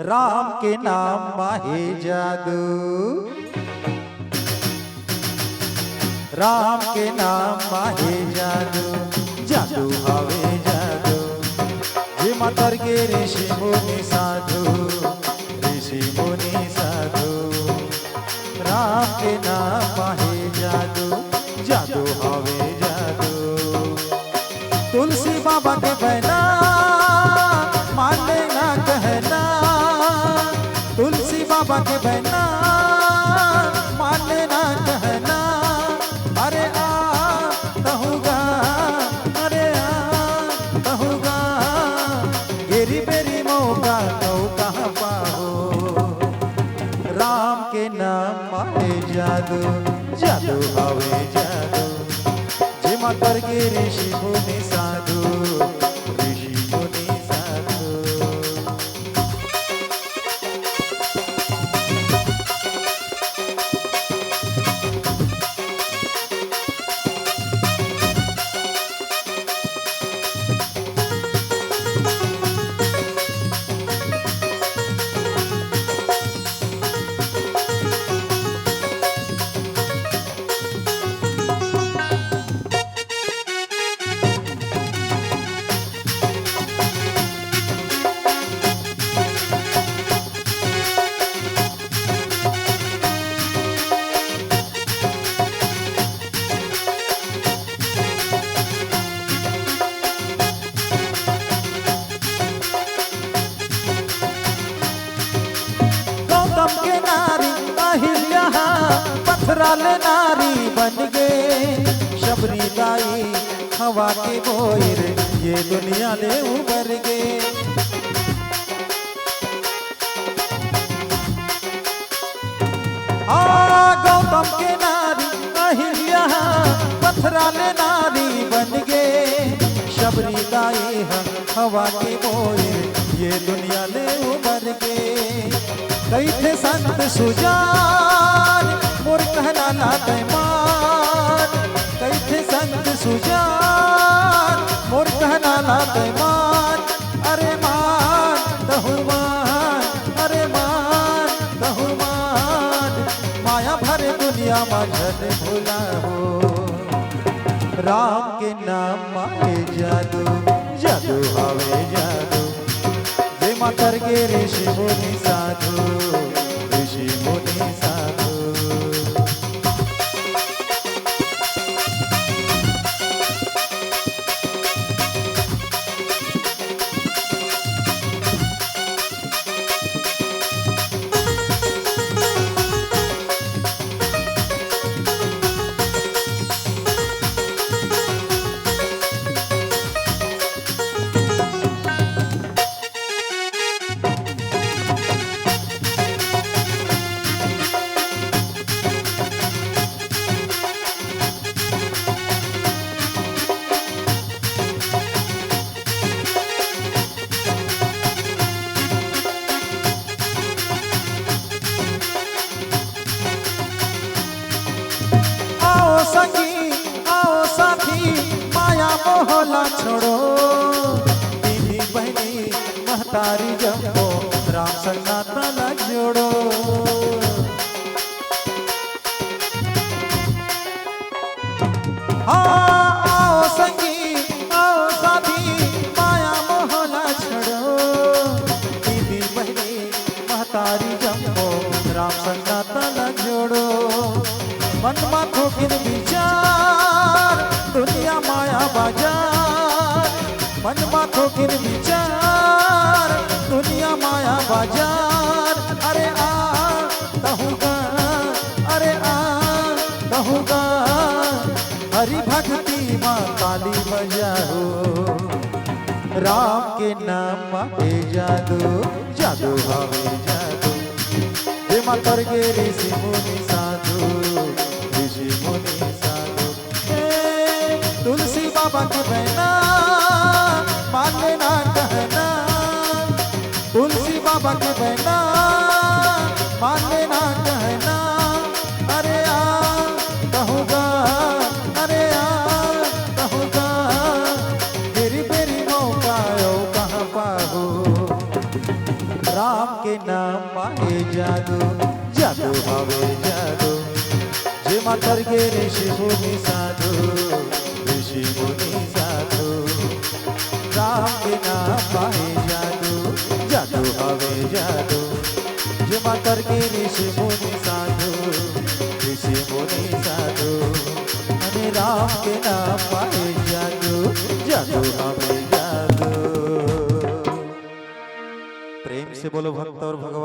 राम के नाम माहे जादू, राम के नाम माहे जादू, जादू हवे जादू। जे मातर के ऋषि मुनि साधु, ऋषि मुनि साधु। राम के नाम माहे जादू, जादू हवे जादू। तुलसी बाबा के बहना मान लेना कहना, तुलसी बाबा के बहना मान लेना कहना। अरे आ कहूँगा, अरे आ कहूँगा, गेरी बेरी मौका कौ कहाँ पाओ। राम के नाम माहे जादू, जादू हवे जादू। जे मातर के ऋषि मुनि साधु, ऋषि मुनि साधु। गौतम के नारी अहिल्या पथराले नारी बन गए। शबरी दाई हवा के बोयर ये दुनिया ले उबर गए। गौतम के नारी अहिल्या पथराले नारी बन गए। शबरी दाई हवा के बोयर ये दुनिया ले उबर गए। कई थे संत सुजान मोर कहना लाते मान, कई थे संत सुजान मोर कहना लाते मान। अरे मान कहूँ मान, अरे मान कहूँ मान, माया भरे दुनिया मझन भुला हो। राम के नाम माहे जादू, जादू हवे जादू। जे मातर के ऋषि मुनि साधु, ऋषि मुनि साधु। संगी आओ साथी माया मोहला छोड़ो। दीदी बहनी महतारी जम्बो राम संग नाता लग जोड़ो। आओ संगी आओ साथी माया मोहला छोड़ो। दीदी बहनी महतारी जम्बो राम संग नाता लग जोड़ो। मन माथो किन विचार दुनिया माया बाजार, मन माथो किन विचार दुनिया माया बाजार। अरे आ कहूँगा, अरे आ कहूँगा, हरि भक्ति माँ ताली बजाओ। राम के नाम माहे जादू, जादू हवे जादू। जे मातर के ऋषि मुनि साधु, ऋषि मुनि साधु। तुलसी बाबा के बहना मान लेना कहना, तुलसी बाबा के बहना मान लेना कहना। अरे आ कहूँगा, अरे आ कहूँगा, तेरी बेरी मौका कहाँ पाओ। राम के जादू जादू हवे जादू जे मातर के ऋषि मुनि साधु ऋषि मुनि साधु राम के नाम पाए जादू जादू हवे जादू जे मातर के ऋषि मुनि साधु ऋषि मुनि साधु अरे राम के नाम पाए जादू जादू हवे जादू। प्रेम से बोलो भक्त और भगवान।